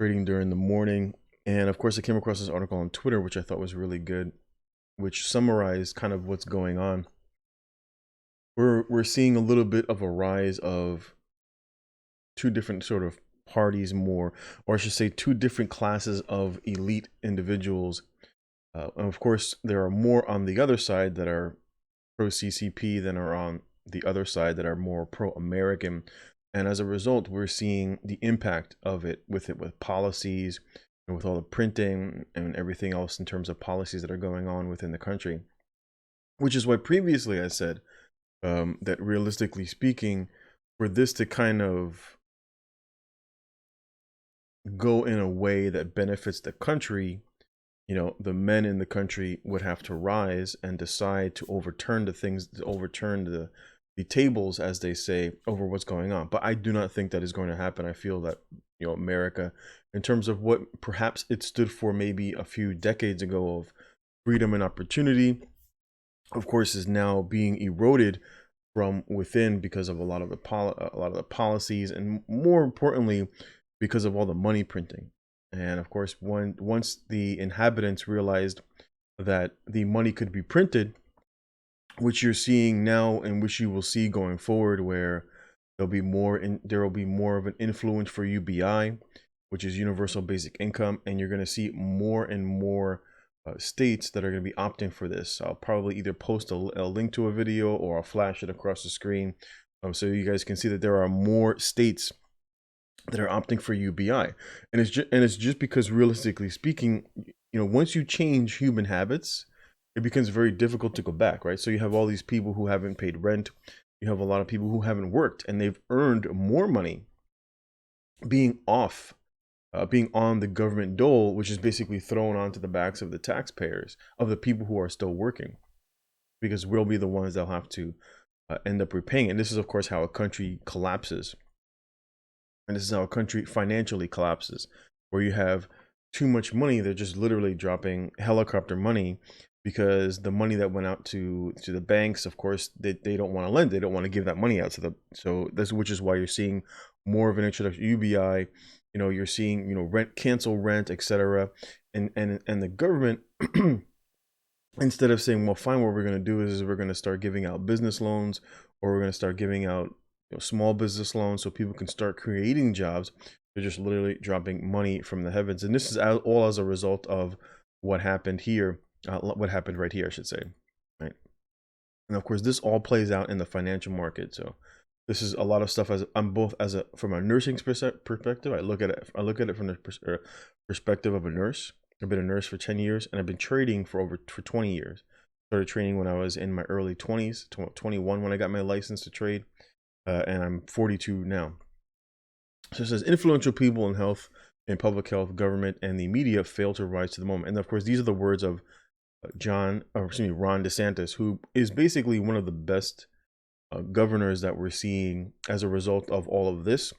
trading during the morning. And of course, I came across this article on Twitter, which I thought was really good, which summarized kind of what's going on. We're seeing a little bit of a rise of two different sort of parties more, or I should say two different classes of elite individuals. And of course, there are more on the other side that are pro CCP than are on the other side that are more pro American. And as a result, we're seeing the impact of with policies and with all the printing and everything else in terms of policies that are going on within the country. Which is why previously I said that realistically speaking, for this to kind of go in a way that benefits the country, the men in the country would have to rise and decide to overturn the tables, as they say, over what's going on. But I do not think that is going to happen. I feel that, America, in terms of what perhaps it stood for maybe a few decades ago of freedom and opportunity, of course, is now being eroded from within because of a lot of the policies, and more importantly, because of all the money printing. And of course, once the inhabitants realized that the money could be printed, which you're seeing now and which you will see going forward, where there will be more of an influence for UBI, which is universal basic income, and you're going to see more and more states that are going to be opting for this. I'll probably either post a link to a video, or I'll flash it across the screen, so you guys can see that there are more states that are opting for UBI. And it's just because, realistically speaking, once you change human habits, it becomes very difficult to go back, right? So you have all these people who haven't paid rent. You have a lot of people who haven't worked, and they've earned more money being on the government dole, which is basically thrown onto the backs of the taxpayers, of the people who are still working, because we'll be the ones that'll have to end up repaying. And this is, of course, how a country collapses. And this is how a country financially collapses, where you have too much money. They're just literally dropping helicopter money, because the money that went out to the banks, of course, they don't want to lend. They don't want to give that money out to them. So which is why you're seeing more of an introduction UBI. You're seeing, cancel rent, etc. And the government, instead of saying, well, fine, what we're going to do is we're going to start giving out business loans, or we're going to start giving out small business loans so people can start creating jobs, they're just literally dropping money from the heavens. And this is all as a result of what happened here, what happened right here, I should say, right? And of course, this all plays out in the financial market. So this is a lot of stuff. From a nursing perspective, I look at it from the perspective of a nurse. I've been a nurse for 10 years, and I've been trading for 20 years. Started trading when I was in my early 20s, 21 when I got my license to trade. And I'm 42 now. So it says influential people in health and public health, government, and the media fail to rise to the moment. And of course, these are the words of Ron De Santis, who is basically one of the best governors that we're seeing as a result of all of this,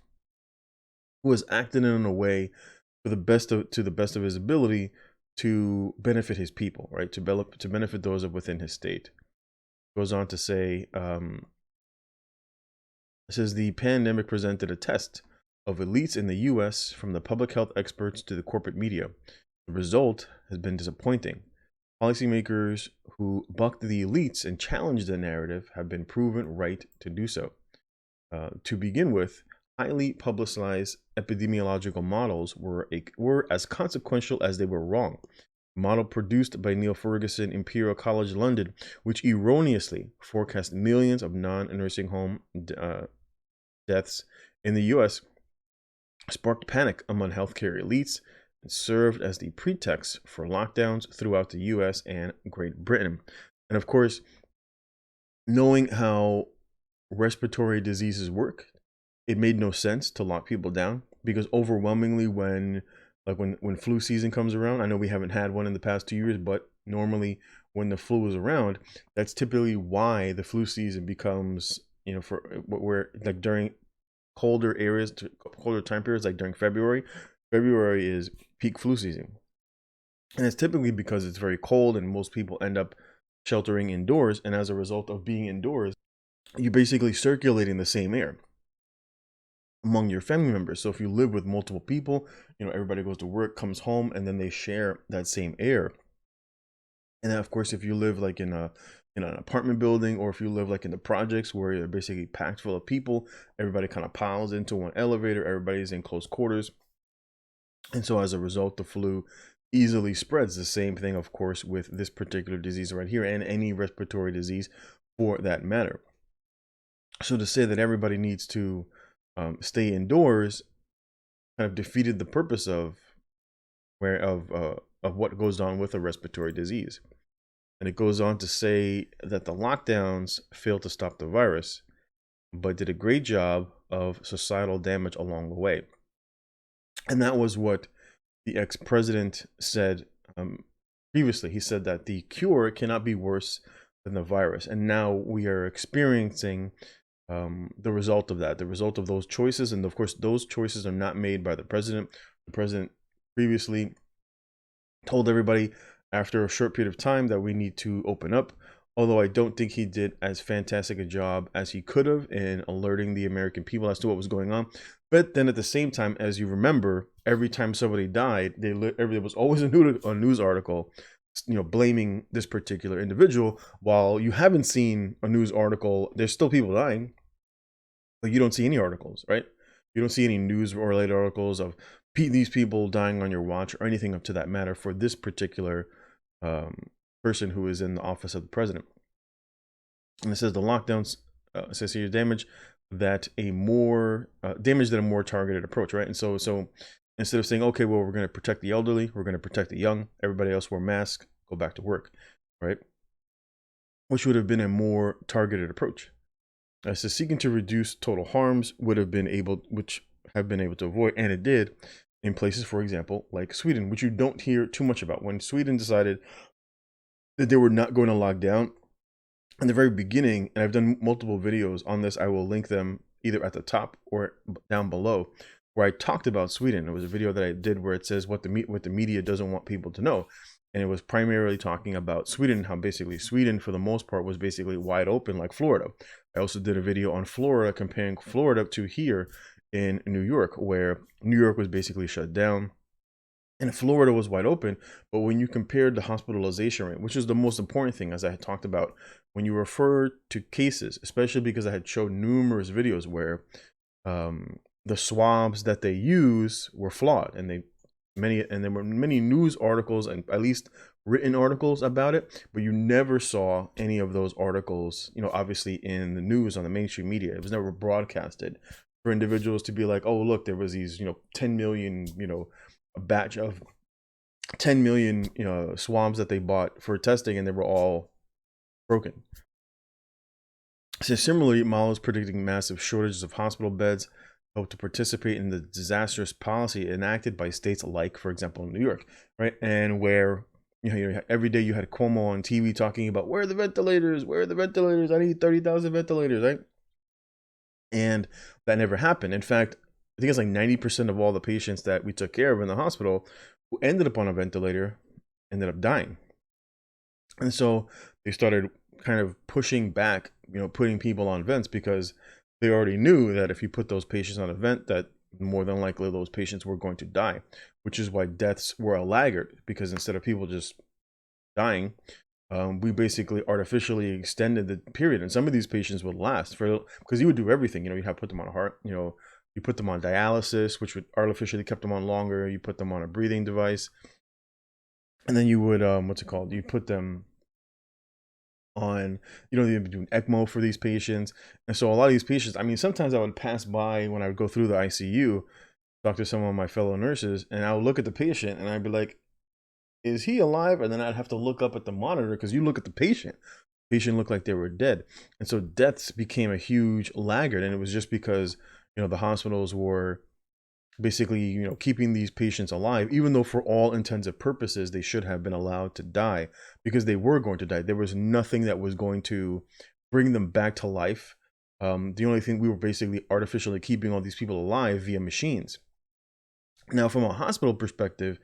who has acted in a way to the best of his ability to benefit his people, right? To benefit those within his state. Goes on to say, it says the pandemic presented a test of elites in the US, from the public health experts to the corporate media. The result has been disappointing. Policymakers who bucked the elites and challenged the narrative have been proven right to do so. To begin with, highly publicized epidemiological models were as consequential as they were wrong. A model produced by Neil Ferguson, Imperial College London, which erroneously forecast millions of non-nursing home deaths in the US, sparked panic among healthcare elites and served as the pretext for lockdowns throughout the US and Great Britain. And of course, knowing how respiratory diseases work, it made no sense to lock people down, because overwhelmingly when flu season comes around, I know we haven't had one in the past 2 years, but normally when the flu is around, that's typically why the flu season becomes, during colder time periods, like during February is peak flu season. And it's typically because it's very cold and most people end up sheltering indoors. And as a result of being indoors, you're basically circulating the same air. among your family members. So if you live with multiple people, everybody goes to work, comes home, and then they share that same air. And then, of course, if you live like in an apartment building, or if you live like in the projects where you're basically packed full of people, everybody kind of piles into one elevator, everybody's in close quarters. And so as a result, the flu easily spreads. The same thing, of course, with this particular disease right here, and any respiratory disease for that matter. So to say that everybody needs to stay indoors kind of defeated the purpose of what goes on with a respiratory disease. And it goes on to say that the lockdowns failed to stop the virus, but did a great job of societal damage along the way. And that was what the ex-president said previously. He said that the cure cannot be worse than the virus. And now we are experiencing the result of that, the result of those choices. And of course, those choices are not made by the president. The president previously told everybody after a short period of time that we need to open up, although I don't think he did as fantastic a job as he could have in alerting the American people as to what was going on. But then at the same time, as you remember, every time somebody died, there was always a news article, blaming this particular individual. While you haven't seen a news article, there's still people dying, but you don't see any articles, right? You don't see any news-related articles of these people dying on your watch or anything up to that matter for this particular person who is in the office of the president. And it says the lockdowns says here damage that a more targeted approach, right? And so instead of saying, okay, well, we're going to protect the elderly, we're going to protect the young, everybody else wear masks, go back to work, right? Which would have been a more targeted approach. So seeking to reduce total harms which have been able to avoid, and it did, in places, for example, like Sweden, which you don't hear too much about. When Sweden decided that they were not going to lock down in the very beginning, and I've done multiple videos on this, I will link them either at the top or down below, where I talked about Sweden. It was a video that I did where it says what the media doesn't want people to know. And it was primarily talking about Sweden, how basically Sweden, for the most part, was basically wide open like Florida. I also did a video on Florida, comparing Florida to here in New York, where New York was basically shut down and Florida was wide open. But when you compared the hospitalization rate, which is the most important thing, as I had talked about, when you refer to cases, especially because I had shown numerous videos where the swabs that they use were flawed, and there were many news articles and at least written articles about it, but you never saw any of those articles, obviously in the news on the mainstream media. It was never broadcasted for individuals to be like, oh, look, there was these, 10 million, a batch of 10 million, swabs that they bought for testing, and they were all broken. So similarly, Malo is predicting massive shortages of hospital beds, hope to participate in the disastrous policy enacted by states like, for example, New York, right? And where, every day you had Cuomo on TV talking about, where are the ventilators? Where are the ventilators? I need 30,000 ventilators, right? And that never happened. In fact, I think it's like 90% of all the patients that we took care of in the hospital who ended up on a ventilator ended up dying. And so they started kind of pushing back, putting people on vents, because they already knew that if you put those patients on a vent, that more than likely those patients were going to die, which is why deaths were a laggard, because instead of people just dying, we basically artificially extended the period. And some of these patients would last because you would do everything. You have put them on a heart, you put them on dialysis, which would artificially kept them on longer. You put them on a breathing device, and then you would you put them on, they've been doing ECMO for these patients. And so a lot of these patients, sometimes I would pass by when I would go through the ICU, talk to some of my fellow nurses, and I would look at the patient and I'd be like, is he alive? And then I'd have to look up at the monitor, because you look at the patient looked like they were dead. And so deaths became a huge laggard. And it was just because, the hospitals were basically, keeping these patients alive, even though for all intents and purposes, they should have been allowed to die, because they were going to die. There was nothing that was going to bring them back to life. The only thing, we were basically artificially keeping all these people alive via machines. Now, from a hospital perspective,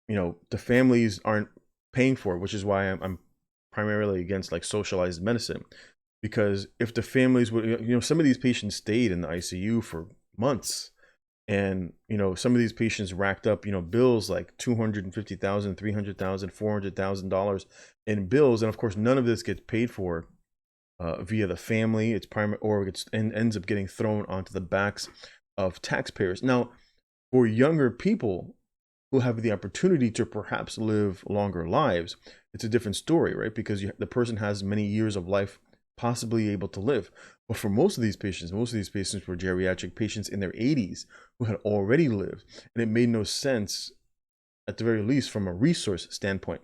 the families aren't paying for it, which is why I'm primarily against like socialized medicine. because if the families would, some of these patients stayed in the ICU for months. And, some of these patients racked up, bills like $250,000, $300,000, $400,000 in bills. And of course, none of this gets paid for via the family. It's primary, or ends up getting thrown onto the backs of taxpayers. Now, for younger people who have the opportunity to perhaps live longer lives, it's a different story, right? Because the person has many years of life possibly able to live. But for most of these patients were geriatric patients in their 80s who had already lived. And it made no sense, at the very least, from a resource standpoint,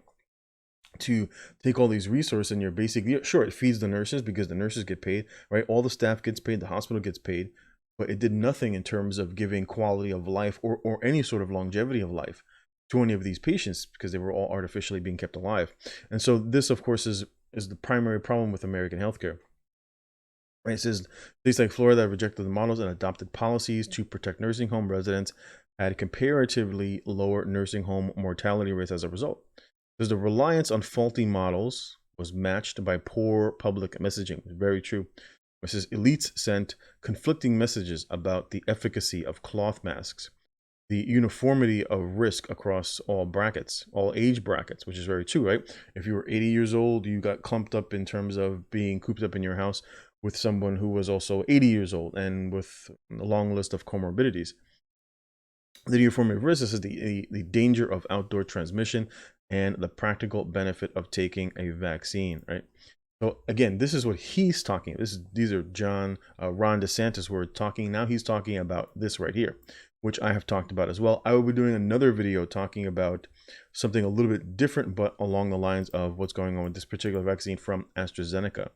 to take all these resources and you're basically, sure, it feeds the nurses because the nurses get paid, right? All the staff gets paid, the hospital gets paid, but it did nothing in terms of giving quality of life or any sort of longevity of life to any of these patients, because they were all artificially being kept alive. And so this, of course, is the primary problem with American healthcare. Right? It says states like Florida that rejected the models and adopted policies to protect nursing home residents had comparatively lower nursing home mortality rates as a result. Because the reliance on faulty models was matched by poor public messaging. Very true. It says elites sent conflicting messages about the efficacy of cloth masks, the uniformity of risk across all brackets, all age brackets, which is very true, right? If you were 80 years old, you got clumped up in terms of being cooped up in your house with someone who was also 80 years old and with a long list of comorbidities. The uniformity of risk is the danger of outdoor transmission and the practical benefit of taking a vaccine, right? So again, this is what he's talking. These are Ron De Santis who are talking. Now he's talking about this right here, which I have talked about as well. I will be doing another video talking about something a little bit different, but along the lines of what's going on with this particular vaccine from AstraZeneca.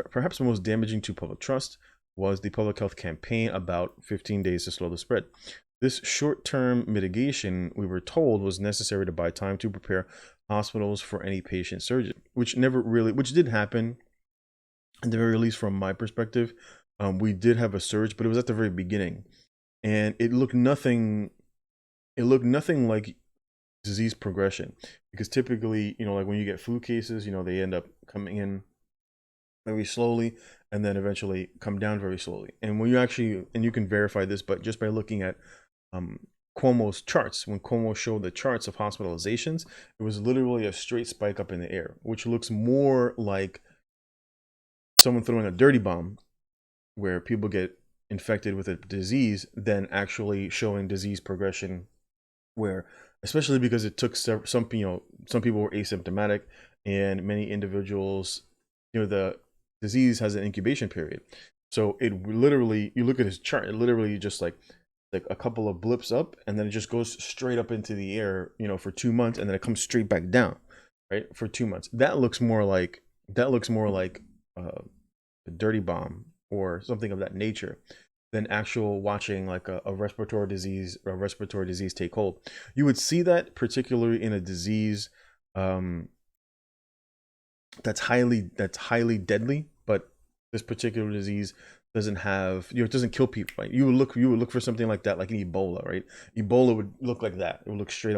Perhaps the most damaging to public trust was the public health campaign about 15 days to slow the spread. This short-term mitigation, we were told, was necessary to buy time to prepare hospitals for any patient surge, which did happen, at the very least from my perspective. We did have a surge, but it was at the very beginning, and it looked nothing like disease progression, because typically, like when you get flu cases, they end up coming in very slowly and then eventually come down very slowly. And when you can verify this, but just by looking at Cuomo's charts, when Cuomo showed the charts of hospitalizations, it was literally a straight spike up in the air, which looks more like someone throwing a dirty bomb where people get infected with a disease than actually showing disease progression, where, especially because it took some people were asymptomatic, and many individuals, the disease has an incubation period. So it literally, you look at his chart, it literally just like a couple of blips up, and then it just goes straight up into the air, for 2 months, and then it comes straight back down, right, for 2 months. That looks more like a dirty bomb or something of that nature than actual watching like a respiratory disease take hold. You would see that particularly in a disease that's highly deadly, but this particular disease doesn't have, it doesn't kill people, right? You would look for something like that, like an Ebola, right? Ebola would look like that. It would look straight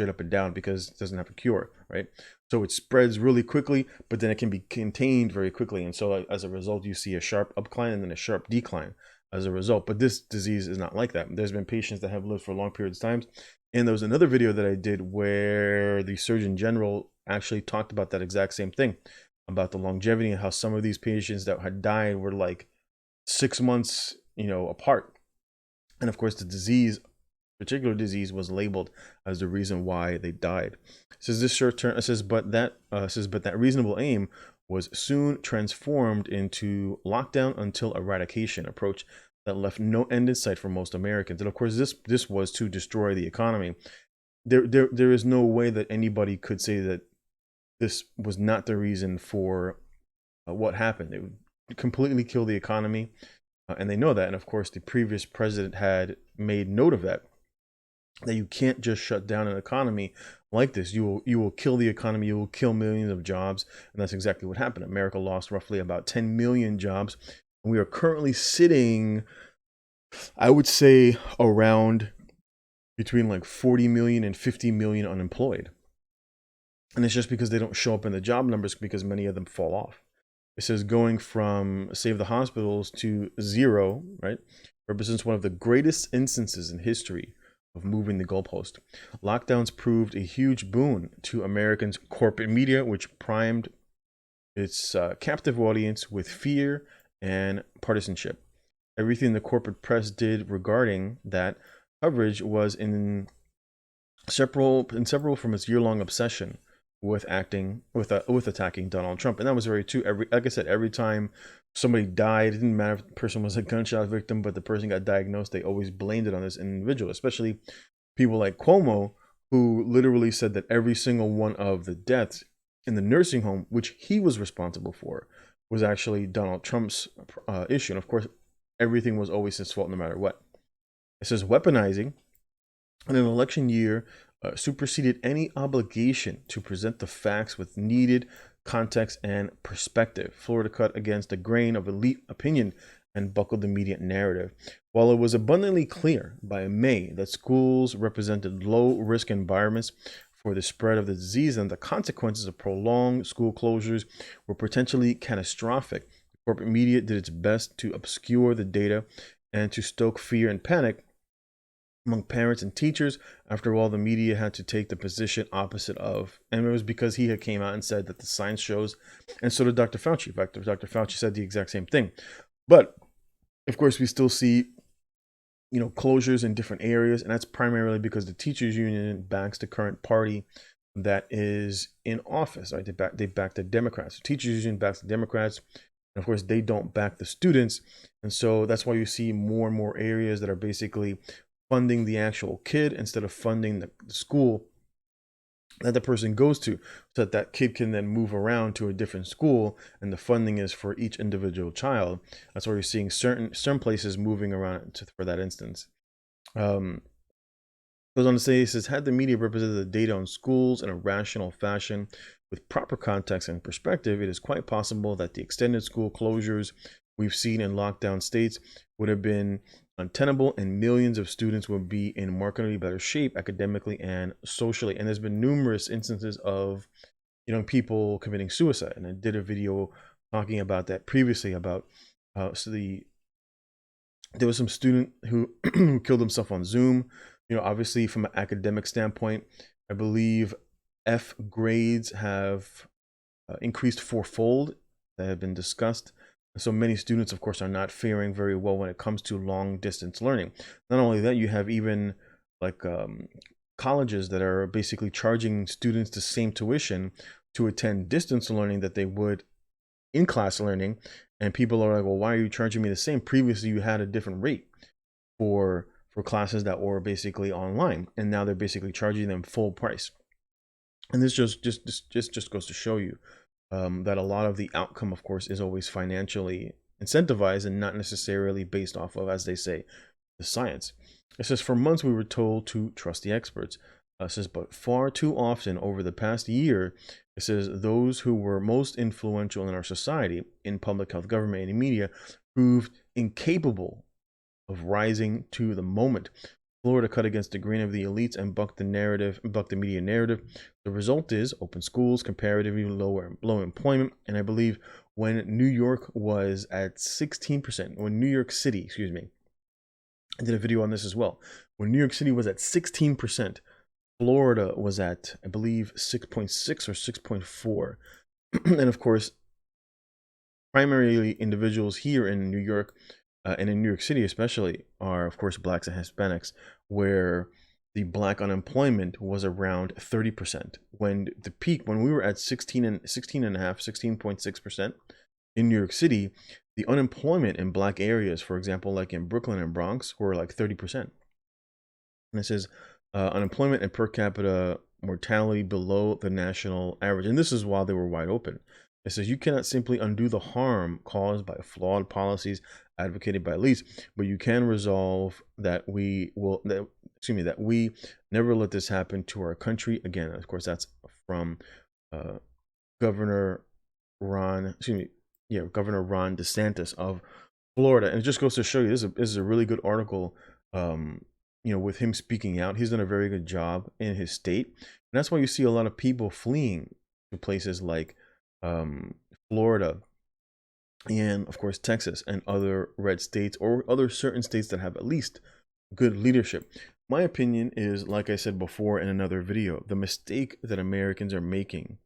up and down because it doesn't have a cure, right? So it spreads really quickly, but then it can be contained very quickly. And so as a result, you see a sharp upcline and then a sharp decline as a result. But this disease is not like that. There's been patients that have lived for long periods of time. And there was another video that I did where the Surgeon General actually talked about that exact same thing, about the longevity and how some of these patients that had died were like 6 months, apart. And of course, the particular disease was labeled as the reason why they died. It says this short term, but that reasonable aim was soon transformed into lockdown until eradication approach that left no end in sight for most Americans. And of course, this was to destroy the economy. There is no way that anybody could say that this was not the reason for what happened. It would completely kill the economy, and they know that. And of course, the previous president had made note of that you can't just shut down an economy like this. You will kill the economy. You will kill millions of jobs, and that's exactly what happened. America lost roughly about 10 million jobs, and we are currently sitting, I would say, around between like 40 million and 50 million unemployed. And it's just because they don't show up in the job numbers, because many of them fall off. It says going from save the hospitals to zero, right, represents one of the greatest instances in history of moving the goalpost. Lockdowns proved a huge boon to Americans' corporate media, which primed its captive audience with fear and partisanship. Everything the corporate press did regarding that coverage was inseparable from its year-long obsession with attacking Donald Trump, and that was very true. Like I said, every time somebody died, it didn't matter if the person was a gunshot victim, but the person got diagnosed, they always blamed it on this individual, especially people like Cuomo, who literally said that every single one of the deaths in the nursing home, which he was responsible for, was actually Donald Trump's issue. And of course, everything was always his fault no matter what. It says weaponizing in an election year superseded any obligation to present the facts with needed context and perspective. Florida cut against the grain of elite opinion and buckled the media narrative. While it was abundantly clear by May that schools represented low-risk environments for the spread of the disease and the consequences of prolonged school closures were potentially catastrophic, the corporate media did its best to obscure the data and to stoke fear and panic among parents and teachers. After all, the media had to take the position opposite of, and it was because he had came out and said that the science shows, and so did Dr. Fauci. In fact, Dr. Fauci said the exact same thing. But of course, we still see, closures in different areas, and that's primarily because the teachers union backs the current party that is in office. Right? They back the Democrats. The teachers union backs the Democrats, and of course, they don't back the students, and so that's why you see more and more areas that are basically funding the actual kid instead of funding the school that the person goes to, so that that kid can then move around to a different school, and the funding is for each individual child. That's why you're seeing certain places moving around for that instance. Goes on to say, it says, had the media represented the data on schools in a rational fashion with proper context and perspective, it is quite possible that the extended school closures we've seen in lockdown states would have been untenable, and millions of students would be in markedly better shape academically and socially. And there's been numerous instances of young people committing suicide, and I did a video talking about that previously, about there was some student who killed himself on Zoom. Obviously from an academic standpoint, I believe F grades have increased fourfold, that have been discussed. So many students, of course, are not faring very well when it comes to long distance learning. Not only that, you have even like colleges that are basically charging students the same tuition to attend distance learning that they would in class learning. And people are like, well, why are you charging me the same? Previously, you had a different rate for classes that were basically online, and now they're basically charging them full price. And this just goes to show you that a lot of the outcome, of course, is always financially incentivized and not necessarily based off of, as they say, the science. It says, for months we were told to trust the experts. It says, but far too often over the past year, it says, those who were most influential in our society, in public health, government, and media, proved incapable of rising to the moment. Florida cut against the grain of the elites and bucked the media narrative. The result is open schools, comparatively low employment, and I believe when New York was at 16%, when New York City, excuse me, I did a video on this as well. When New York City was at 16%, Florida was at, I believe, 6.6 or 6.4. And of course, primarily individuals here in New York, and in New York City especially, are of course blacks and Hispanics, where the black unemployment was around 30%. When the peak, when we were at 16.6% in New York City, the unemployment in black areas, for example, like in Brooklyn and Bronx, were like 30%. And it says unemployment and per capita mortality below the national average. And this is while they were wide open. It says you cannot simply undo the harm caused by flawed policies advocated by elites, but you can resolve that we never let this happen to our country again. Of course, that's from Governor Ron De Santis of Florida. And it just goes to show you, this is a really good article, with him speaking out. He's done a very good job in his state. And that's why you see a lot of people fleeing to places like Florida and of course Texas and other red states, or other certain states that have at least good leadership. My opinion is, like I said before in another video, the mistake that Americans are making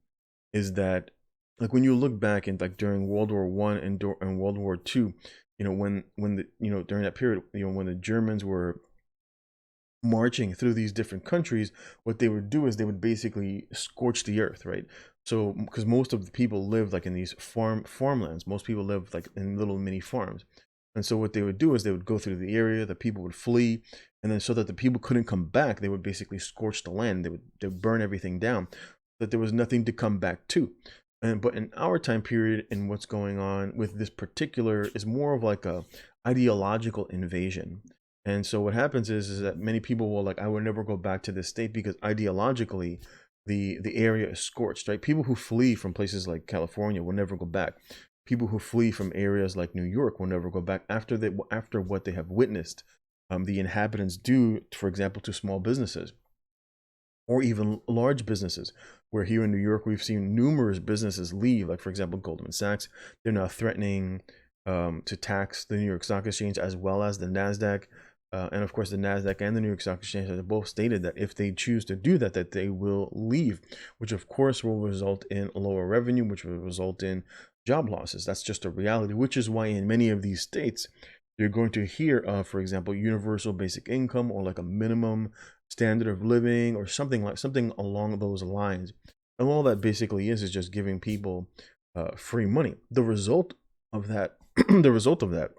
is that, like, when you look back and like during World War I and World War II, when the during that period, when the Germans were marching through these different countries, what they would do is they would basically scorch the earth, right? So because most of the people lived like in these farmlands, most people lived like in little mini farms. And so what they would do is they would go through the area, the people would flee, and then so that the people couldn't come back, they would basically scorch the land. They would burn everything down, that there was nothing to come back to. But in our time period, and what's going on with this particular is more of like a ideological invasion. And so what happens is that many people will like, I will never go back to this state because ideologically the area is scorched, right? People who flee from places like California will never go back. People who flee from areas like New York will never go back after what they have witnessed the inhabitants do, for example, to small businesses or even large businesses, where here in New York we've seen numerous businesses leave, like for example Goldman Sachs. They're now threatening to tax the New York Stock Exchange as well as the NASDAQ. And of course, the NASDAQ and the New York Stock Exchange have both stated that if they choose to do that, that they will leave, which of course will result in lower revenue, which will result in job losses. That's just a reality, which is why in many of these states, you're going to hear of, for example, universal basic income or like a minimum standard of living or something along those lines. And all that basically is just giving people free money. The result of that, the result of that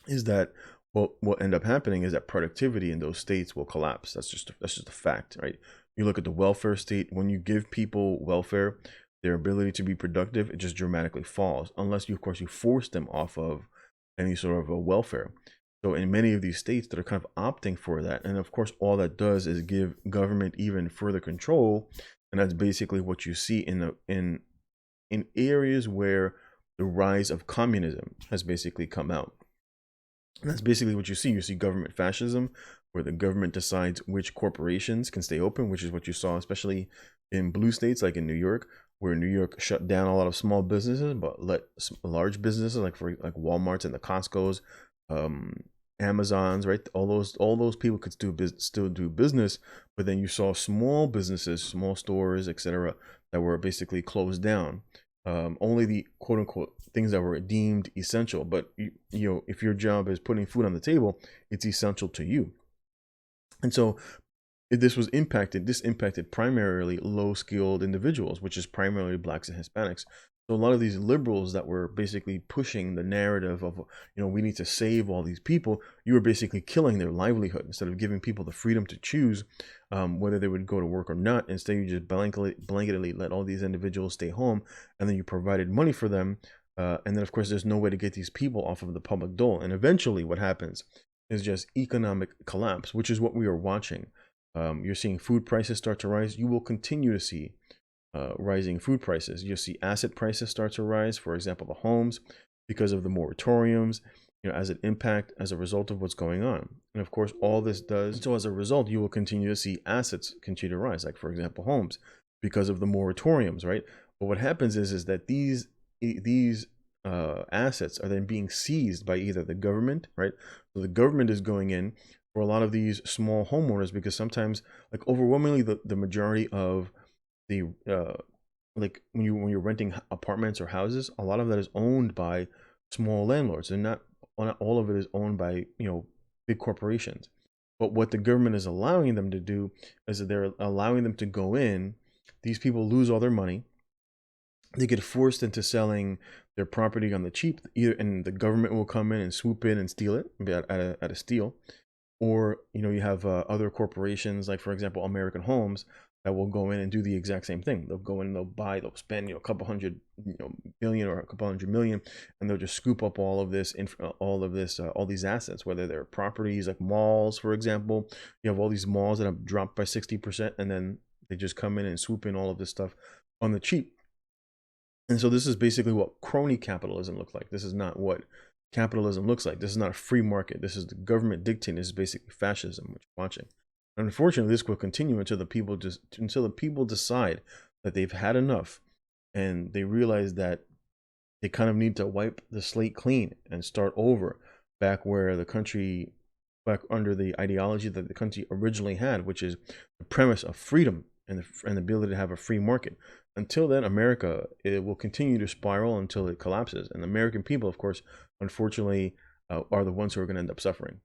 is that what will end up happening is that productivity in those states will collapse. That's just a fact, right? You look at the welfare state. When you give people welfare, their ability to be productive, it just dramatically falls, unless you, of course, you force them off of any sort of a welfare. So in many of these states that are kind of opting for that, and of course, all that does is give government even further control, and that's basically what you see in areas where the rise of communism has basically come out. And that's basically what you see. You see government fascism, where the government decides which corporations can stay open, which is what you saw, especially in blue states like in New York, where New York shut down a lot of small businesses, but let large businesses like Walmart's and the Costco's, Amazon's, right? All those people could still do business, but then you saw small businesses, small stores, etc., that were basically closed down. Only the quote unquote things that were deemed essential. But if your job is putting food on the table, it's essential to you. And so this impacted primarily low-skilled individuals, which is primarily blacks and Hispanics. So a lot of these liberals that were basically pushing the narrative of, we need to save all these people, you were basically killing their livelihood instead of giving people the freedom to choose whether they would go to work or not. Instead, you just blanketly let all these individuals stay home, and then you provided money for them. And then, of course, there's no way to get these people off of the public dole. And eventually what happens is just economic collapse, which is what we are watching. You're seeing food prices start to rise. You will continue to see rising food prices. You'll see asset prices start to rise, for example, the homes, because of the moratoriums, as a result of what's going on. And of course, all this does, so as a result, you will continue to see assets continue to rise, like for example, homes, because of the moratoriums, right? But what happens is that these assets are then being seized by either the government, right? So the government is going in for a lot of these small homeowners, because sometimes, like overwhelmingly, the majority of the like when you're renting apartments or houses, a lot of that is owned by small landlords, and not all of it is owned by big corporations. But what the government is allowing them to do is that they're allowing them to go in. These people lose all their money. They get forced into selling their property on the cheap, and the government will come in and swoop in and steal it at a steal. Or you have other corporations, like for example American Homes, that will go in and do the exact same thing. They'll go in and they'll spend a couple hundred billion or a couple hundred million, and they'll just scoop up all these assets, whether they're properties like malls, for example. You have all these malls that have dropped by 60%, and then they just come in and swoop in all of this stuff on the cheap. And so this is basically what crony capitalism looks like. This is not what capitalism looks like. This is not a free market. This is the government dictating. This is basically fascism, which you're watching. And unfortunately, this will continue until the people decide that they've had enough, and they realize that they kind of need to wipe the slate clean and start over back where the country, back under the ideology that the country originally had, which is the premise of freedom and the ability to have a free market. Until then, America, it will continue to spiral until it collapses. And the American people, of course, unfortunately, are the ones who are going to end up suffering.